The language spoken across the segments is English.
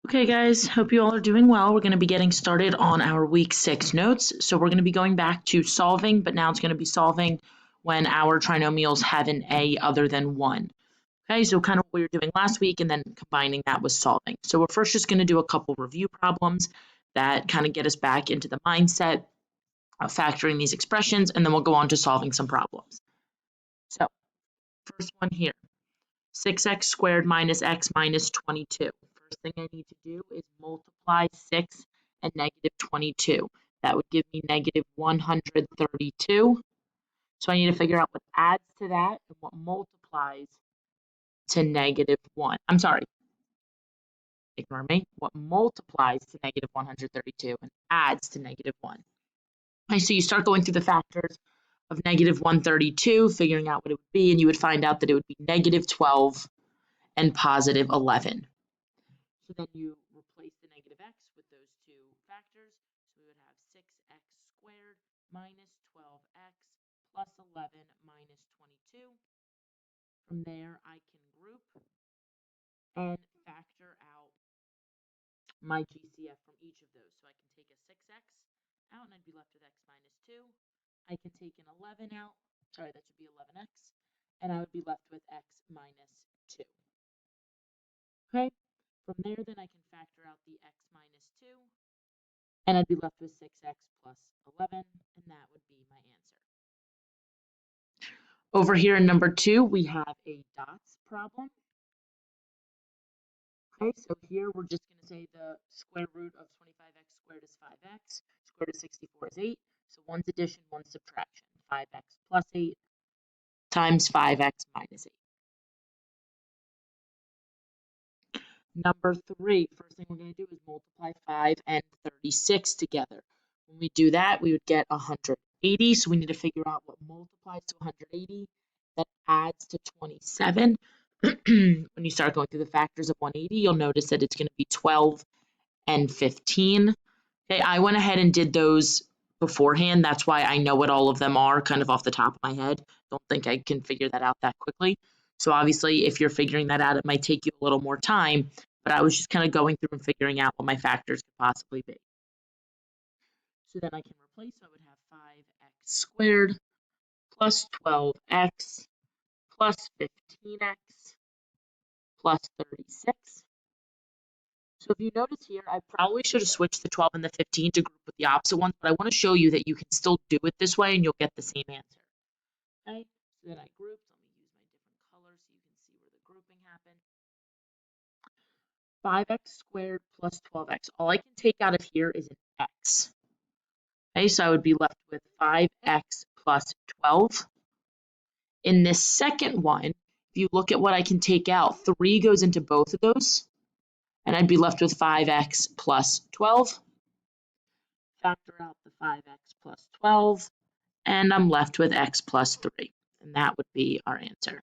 Okay, guys, hope you all are doing well. We're going to be getting started on our week 6 notes. So we're going to be going back to solving, but now it's going to be solving when our trinomials have an a other than 1. Okay, so kind of what we were doing last week and then combining that with solving. So we're first just going to do a couple review problems that kind of get us back into the mindset of factoring these expressions, and then we'll go on to solving some problems. So first one here. 6x squared minus x minus 22. First thing I need to do is multiply 6 and negative 22. That would give me negative 132. So I need to figure out what adds to that and what multiplies to negative 1. I'm sorry, ignore me. What multiplies to negative 132 and adds to negative 1. Okay, so you start going through the factors of negative 132, figuring out what it would be, and you would find out that it would be negative 12 and positive 11. So then you replace the negative x with those two factors. So we would have 6x squared minus 12x plus 11 minus 22. From there, I can group and factor out my GCF from each of those. So I can take a 6x out and I'd be left with x minus 2. I can take an 11 out. Sorry, that should be 11x. And I would be left with x minus 2. Okay? From there, then I can factor out the x minus 2, and I'd be left with 6x plus 11, and that would be my answer. Over here in number 2, we have a dots problem. Okay, so here we're just going to say the square root of 25x squared is 5x, square root of 64 is 8, so one's addition, one's subtraction. 5x plus 8 times 5x minus 8. Number 3, first thing we're going to do is multiply 5 and 36 together. When we do that, we would get 180, so we need to figure out what multiplies to 180. That adds to 27. When you start going through the factors of 180, you'll notice that it's going to be 12 and 15. Okay, I went ahead and did those beforehand. That's why I know what all of them are kind of off the top of my head. Don't think I can figure that out that quickly. So obviously, if you're figuring that out, it might take you a little more time, but I was just kind of going through and figuring out what my factors could possibly be. So then I can replace, so I would have 5x squared plus 12x plus 15x plus 36. So if you notice here, I probably should have switched the 12 and the 15 to group with the opposite ones, but I want to show you that you can still do it this way and you'll get the same answer. Okay, so then I grouped. Let me use my different colors so you can see where the grouping happened. 5x squared plus 12x. All I can take out of here is an x. Okay, so I would be left with 5x plus 12. In this second one, if you look at what I can take out, 3 goes into both of those, and I'd be left with 5x plus 12. Factor out the 5x plus 12, and I'm left with x plus 3, and that would be our answer.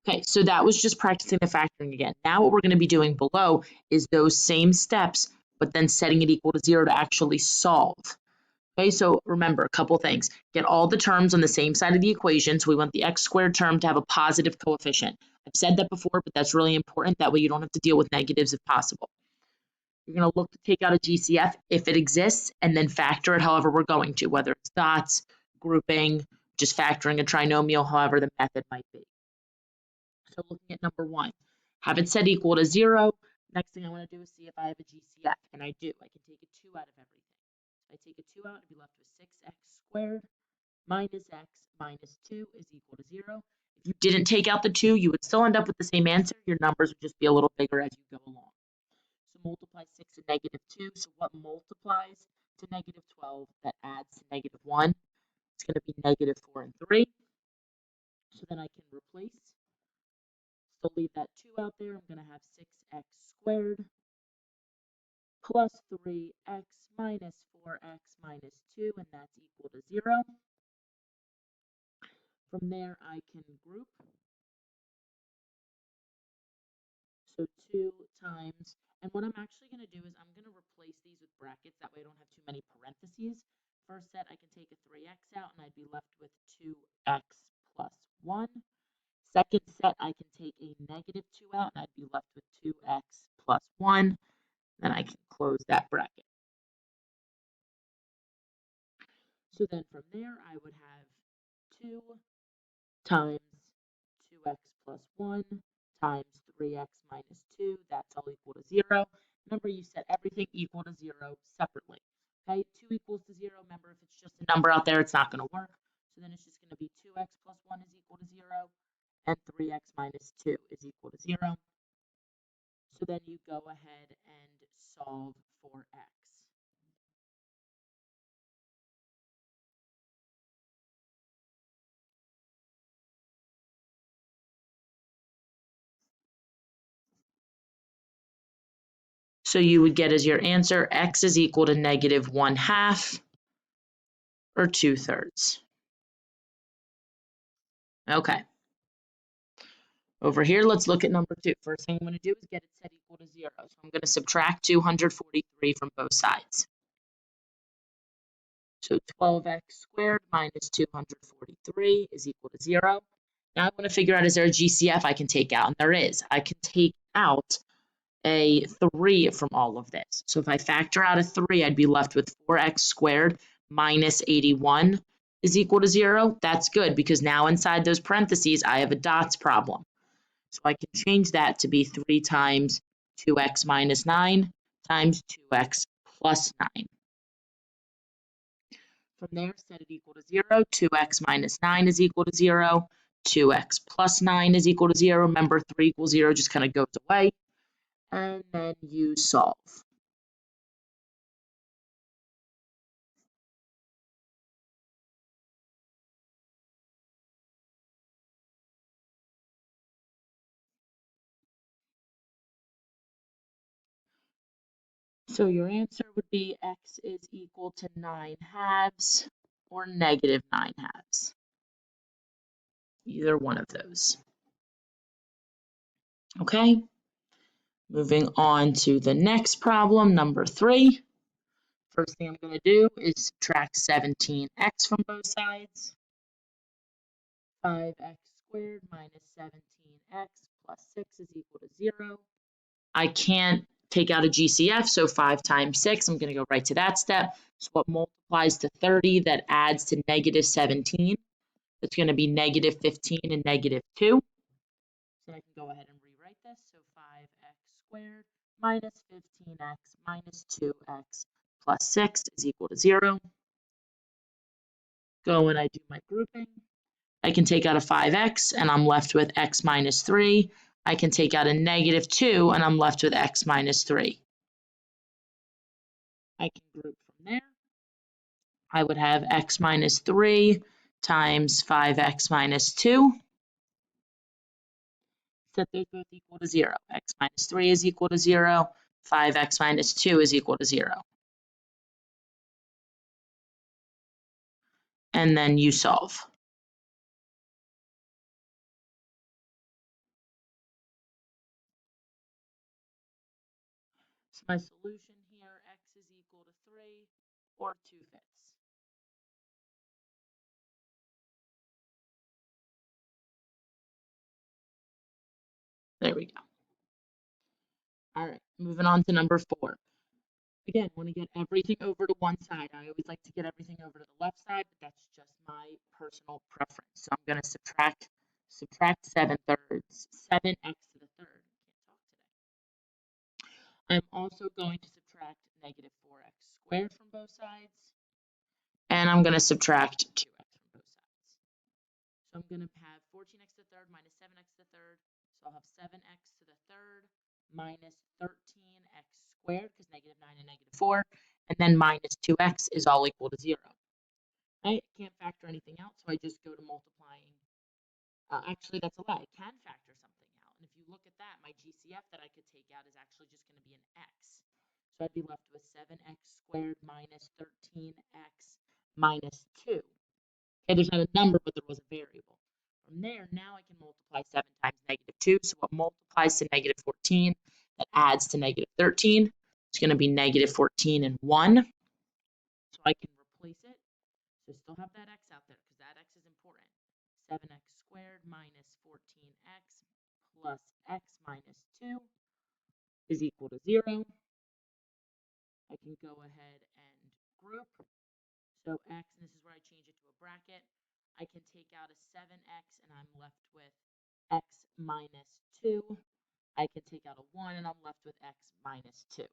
Okay, so that was just practicing the factoring again. Now what we're going to be doing below is those same steps, but then setting it equal to 0 to actually solve. Okay, so remember a couple things. Get all the terms on the same side of the equation, so we want the x squared term to have a positive coefficient. I've said that before, but that's really important. That way you don't have to deal with negatives if possible. You're going to look to take out a GCF if it exists, and then factor it however we're going to, whether it's dots, grouping, just factoring a trinomial, however the method might be. So looking at number 1, have it set equal to 0. Next thing I want to do is see if I have a GCF, and I do. I can take a 2 out of everything. If I take a 2 out, I'd be left with 6x squared minus x minus 2 is equal to 0. If you didn't take out the 2, you would still end up with the same answer. Your numbers would just be a little bigger as you go along. So multiply 6 and negative 2. So what multiplies to negative 12 that adds to negative 1? It's going to be negative 4 and 3. So then I can replace. So leave that 2 out there. I'm going to have 6x squared plus 3x minus 4x minus 2, and that's equal to 0. From there, I can group. So 2 times, and what I'm actually going to do is I'm going to replace these with brackets. That way I don't have too many parentheses. First set, I can take a 3x out, and I'd be left with 2x plus 1. Second set, I can take a negative 2 out, and I'd be left with 2x plus 1. Then I can close that bracket. So then from there, I would have 2 times 2x plus 1 times 3x minus 2. That's all equal to 0. Remember, you set everything equal to 0 separately. Okay, 2 equals to 0. Remember, if it's just a number out there, it's not going to work. So then it's just going to be 2x plus 1 is equal to 0, and 3x minus 2 is equal to 0. So then you go ahead and solve for x. So you would get as your answer x is equal to negative 1/2 or 2/3. Okay. Over here, let's look at number 2. First thing I'm going to do is get it set equal to 0. So I'm going to subtract 243 from both sides. So 12x squared minus 243 is equal to 0. Now I want to figure out, is there a GCF I can take out? And there is. I can take out a 3 from all of this. So if I factor out a 3, I'd be left with 4x squared minus 81 is equal to 0. That's good, because now inside those parentheses, I have a dots problem. So I can change that to be 3 times 2x minus 9 times 2x plus 9. From there, set it equal to 0. 2x minus 9 is equal to 0. 2x plus 9 is equal to 0. Remember, 3 equals 0 just kind of goes away. And then you solve. So your answer would be x is equal to 9/2 or negative 9/2. Either one of those. Okay, moving on to the next problem, number 3. First thing I'm going to do is subtract 17x from both sides. 5x squared minus 17x plus 6 is equal to 0. I can't take out a GCF, so 5 times 6, I'm going to go right to that step. So what multiplies to 30 that adds to negative 17? It's going to be negative 15 and negative 2. So I can go ahead and rewrite this. So 5x squared minus 15x minus 2x plus 6 is equal to 0. Go and I do my grouping. I can take out a 5x and I'm left with x minus 3. I can take out a negative 2 and I'm left with x minus 3. I can group from there. I would have x minus 3 times 5x minus 2. Set those both equal to 0. X minus 3 is equal to 0. 5x minus 2 is equal to 0. And then you solve. So my solution here, x is equal to 3 or 2/5. There we go. All right, moving on to number 4. Again, want to get everything over to one side. I always like to get everything over to the left side, but that's just my personal preference. So I'm going to subtract 7/3, 7x to the third. Can't talk today. I'm also going to subtract negative 4x squared from both sides, and I'm going to subtract 2x from both sides. So I'm going to have 14x to the third minus 7x to the third. So I'll have 7x to the third minus 13x squared, because negative 9 and negative 4, and then minus 2x is all equal to 0. I can't factor anything out, so I just go to multiplying. Actually, that's a lie. I can factor something out. And if you look at that, my GCF that I could take out is actually just going to be an x. So I'd be left with 7x squared minus 13x minus 2. Okay, there's not a number, but there was a variable. From there, now I can multiply 7 times negative 2. So what multiplies to negative 14 that adds to negative 13 is going to be negative 14 and 1. So I can replace it. So still have that x out there, because that x is important. 7x squared minus 14 plus x minus 2 is equal to 0. I can go ahead and group. So x, and this is where I change it to a bracket. I can take out a 7x and I'm left with x minus 2. I can take out a 1 and I'm left with x minus 2.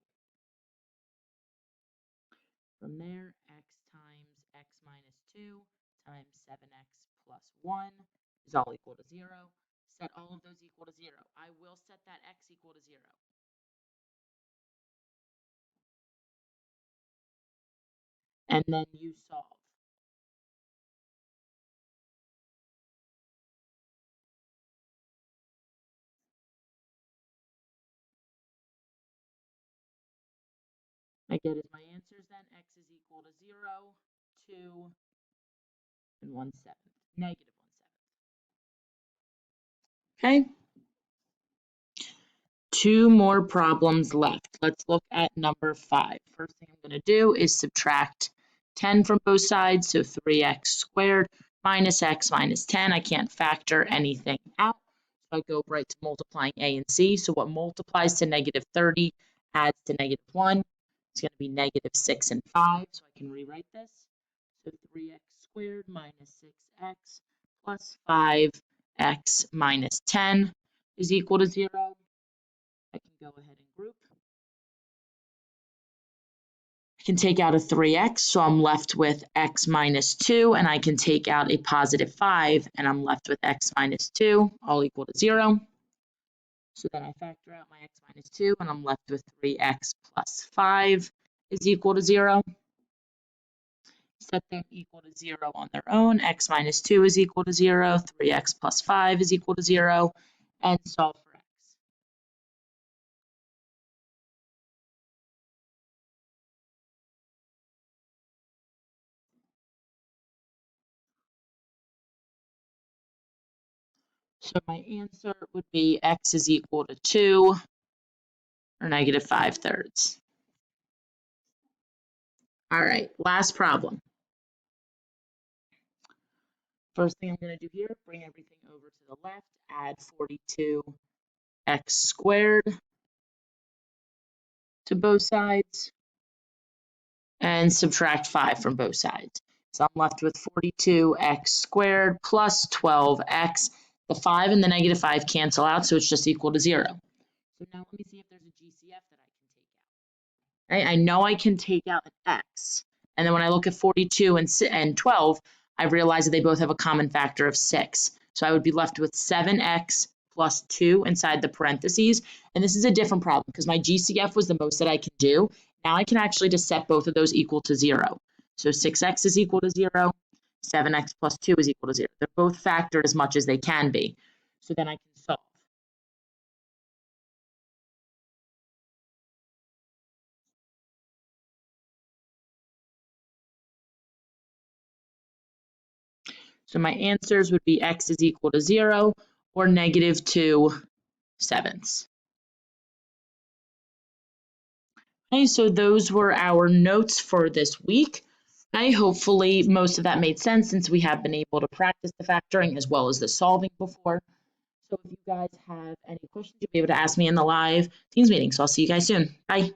From there, x times x minus 2 times 7x plus 1 is all equal to 0. Set all of those equal to 0. I will set that x equal to 0. And then you solve. I get as my answers then x is equal to 0, 2, and 1/7, negative 1/7. Okay. 2 more problems left. Let's look at number 5. First thing I'm going to do is subtract 10 from both sides, so 3x squared minus x minus 10. I can't factor anything out, so I go right to multiplying a and c. So what multiplies to negative 30 adds to negative 1. It's going to be negative 6 and 5, so I can rewrite this. So 3x squared minus 6x plus 5x minus 10 is equal to 0. I can go ahead and group. I can take out a 3x, so I'm left with x minus 2, and I can take out a positive 5, and I'm left with x minus 2, all equal to 0. So then I factor out my x minus 2, and I'm left with 3x plus 5 is equal to 0. Set them equal to 0 on their own. X minus 2 is equal to 0, 3x plus 5 is equal to 0, and solve for x. So my answer would be x is equal to 2, or negative 5/3. All right, last problem. First thing I'm going to do here, bring everything over to the left, add 42x squared to both sides, and subtract 5 from both sides. So I'm left with 42x squared plus 12x. The 5 and the negative 5 cancel out, so it's just equal to 0. So now let me see if there's a GCF that I can take out. Right? I know I can take out an x. And then when I look at 42 and 12, I realize that they both have a common factor of 6. So I would be left with 7x plus 2 inside the parentheses. And this is a different problem because my GCF was the most that I could do. Now I can actually just set both of those equal to 0. So 6x is equal to 0. 7x plus 2 is equal to 0. They're both factored as much as they can be. So then I can solve. So my answers would be x is equal to 0 or negative 2/7. Okay, so those were our notes for this week. Okay, hopefully most of that made sense since we have been able to practice the factoring as well as the solving before. So if you guys have any questions, you'll be able to ask me in the live Teams meeting. So I'll see you guys soon. Bye.